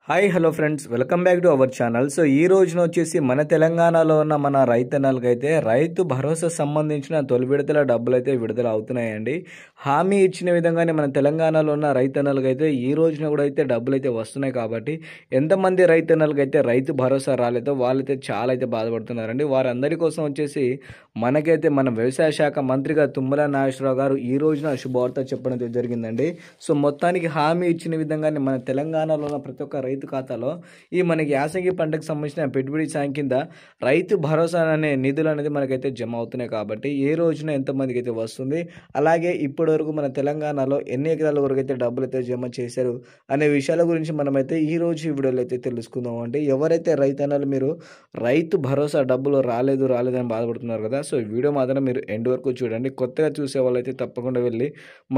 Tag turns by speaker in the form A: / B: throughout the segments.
A: Hi hello friends, welcome back to our channel. So ఈ రోజున వచ్చేసి మన తెలంగాణలో ఉన్న మన రైతన్నలకైతే రైతు భరోసా సంబంధించిన తొలి విడతల డబ్బులు అయితే విడుదల అవుతున్నాయండి. హామీ ఇచ్చిన విధంగానే మన తెలంగాణలో ఉన్న రైతన్నలకైతే ఈ రోజున కూడా అయితే డబ్బులు అయితే వస్తున్నాయి. కాబట్టి ఎంతమంది రైతన్నలకైతే రైతు భరోసా రాలేదో వాళ్ళైతే చాలా అయితే బాధపడుతున్నారండి. వారందరి కోసం వచ్చేసి మనకైతే మన వ్యవసాయ శాఖ మంత్రిగా తుమ్మల నాగేశ్వరరావు గారు ఈ రోజున శుభవార్త చెప్పడం అయితే జరిగిందండి. సో మొత్తానికి హామీ ఇచ్చిన విధంగానే మన తెలంగాణలో ఉన్న ప్రతి ఒక్క రైతు ఖాతాలో ఈ మనకి యాసంగి పంటకు సంబంధించిన పెట్టుబడి సాయం కింద రైతు భరోసా అనే నిధులు అనేది మనకైతే జమ అవుతున్నాయి. కాబట్టి ఏ రోజున ఎంతమందికి అయితే వస్తుంది, అలాగే ఇప్పటి వరకు మన తెలంగాణలో ఎన్ని ఎకరాల వరకు అయితే డబ్బులు అయితే జమ చేశారు అనే విషయాల గురించి మనమైతే ఈ రోజు ఈ వీడియోలో అయితే తెలుసుకుందాం. అంటే ఎవరైతే రైతన్నలు మీరు రైతు భరోసా డబ్బులు రాలేదని బాధపడుతున్నారు కదా, సో ఈ వీడియో మాత్రం మీరు ఎండ్ వరకు చూడండి. కొత్తగా చూసే వాళ్ళైతే తప్పకుండా వెళ్ళి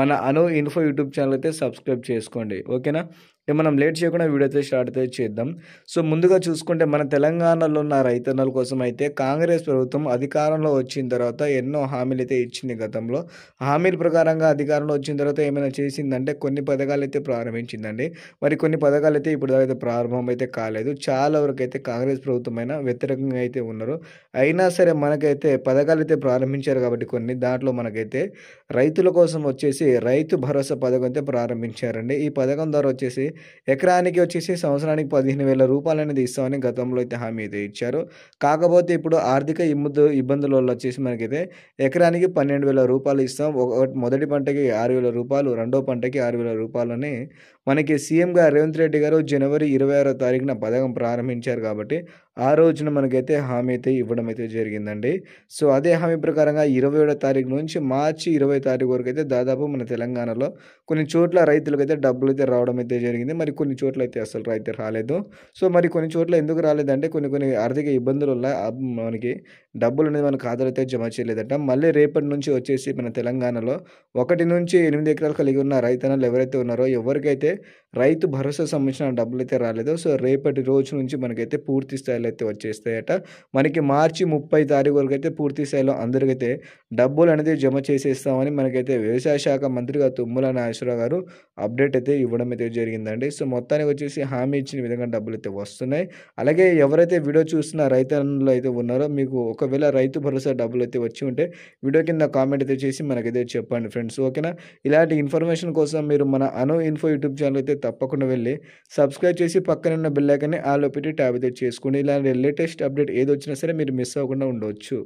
A: మన అను ఇన్ఫో యూట్యూబ్ ఛానల్ అయితే సబ్స్క్రైబ్ చేసుకోండి, ఓకేనా. మనం లేట్ చేయకుండా వీడియో అయితే స్టార్ట్ అయితే చేద్దాం. సో ముందుగా చూసుకుంటే మన తెలంగాణలో ఉన్న రైతన్నల కోసం అయితే కాంగ్రెస్ ప్రభుత్వం అధికారంలో వచ్చిన తర్వాత ఎన్నో హామీలు అయితే ఇచ్చింది. గతంలో హామీల ప్రకారంగా అధికారంలో వచ్చిన తర్వాత ఏమైనా చేసిందంటే కొన్ని పథకాలు అయితే ప్రారంభించిందండి. మరి కొన్ని పథకాలు అయితే ఇప్పుడు అయితే ప్రారంభం అయితే కాలేదు. చాలా వరకు అయితే కాంగ్రెస్ ప్రభుత్వం అయినా వ్యతిరేకంగా అయితే ఉన్నారు. అయినా సరే మనకైతే పథకాలు అయితే ప్రారంభించారు కాబట్టి కొన్ని దాంట్లో మనకైతే రైతుల కోసం వచ్చేసి రైతు భరోసా పథకం అయితే ప్రారంభించారండి. ఈ పథకం ద్వారా వచ్చేసి ఎకరానికి వచ్చేసి సంవత్సరానికి 15,000 రూపాయలు అనేది ఇస్తామని గతంలో అయితే హామీ అయితే ఇచ్చారు. కాకపోతే ఇప్పుడు ఆర్థిక ఇబ్బందుల వల్ల వచ్చేసి మనకైతే ఎకరానికి 12,000 రూపాయలు ఇస్తాం. మొదటి పంటకి 6,000 రూపాయలు, రెండో పంటకి 6,000 రూపాయలని మనకి సీఎంగా రేవంత్ రెడ్డి గారు జనవరి 26వ తారీఖున పథకం ప్రారంభించారు. కాబట్టి ఆ రోజున మనకైతే హామీ అయితే ఇవ్వడం అయితే జరిగిందండి. సో అదే హామీ ప్రకారంగా 27వ తారీఖు నుంచి మార్చి 20వ తారీఖు వరకు అయితే దాదాపు మన తెలంగాణలో కొన్ని చోట్ల రైతులకైతే డబ్బులు అయితే రావడం అయితే జరిగింది. మరి కొన్ని చోట్ల అయితే అసలు అయితే రాలేదు. సో మరి కొన్ని చోట్ల ఎందుకు రాలేదంటే కొన్ని ఆర్థిక ఇబ్బందుల వల్ల మనకి డబ్బులు అనేది మన ఖాతాలో అయితే జమ చేయలేదట. మళ్ళీ రేపటి నుంచి వచ్చేసి మన తెలంగాణలో 1 నుంచి 8 ఎకరాలు కలిగి ఉన్న రైతన్నలు ఎవరైతే ఉన్నారో ఎవరికైతే రైతు భరోసా సంబంధించిన డబ్బులు అయితే రాలేదో, సో రేపటి రోజు నుంచి మనకైతే పూర్తి స్థాయిలో అయితే వచ్చేస్తాయట. మనకి మార్చి 30 తారీఖు వరకు అయితే పూర్తి స్థాయిలో అందరికైతే డబ్బులు అనేది జమ చేసేస్తామని మనకైతే వ్యవసాయ శాఖ మంత్రిగా తుమ్మల నాగేశ్వరరావు గారు అప్డేట్ అయితే ఇవ్వడం అయితే జరిగిందండి. సో మొత్తానికి వచ్చేసి హామీ ఇచ్చిన విధంగా డబ్బులు అయితే వస్తున్నాయి. అలాగే ఎవరైతే వీడియో చూస్తున్న రైతన్నులు అయితే ఉన్నారో మీకు ఒకవేళ రైతు భరోసా డబ్బులు అయితే వచ్చి ఉంటే వీడియో కింద కామెంట్ అయితే చేసి మనకైతే చెప్పండి ఫ్రెండ్స్, ఓకేనా. ఇలాంటి ఇన్ఫర్మేషన్ కోసం మీరు మన అను ఇన్ఫో యూట్యూబ్ ఛానల్ అయితే తప్పకుండా వెళ్ళి సబ్స్క్రైబ్ చేసి పక్కన ఉన్న బెల్ ఐకాన్ని ఆల్ పెట్టి ట్యాబ్ అయితే చేసుకోండి. ఇలాంటి లేటెస్ట్ అప్డేట్ ఏది వచ్చినా సరే మీరు మిస్ అవ్వకుండా ఉండవచ్చు.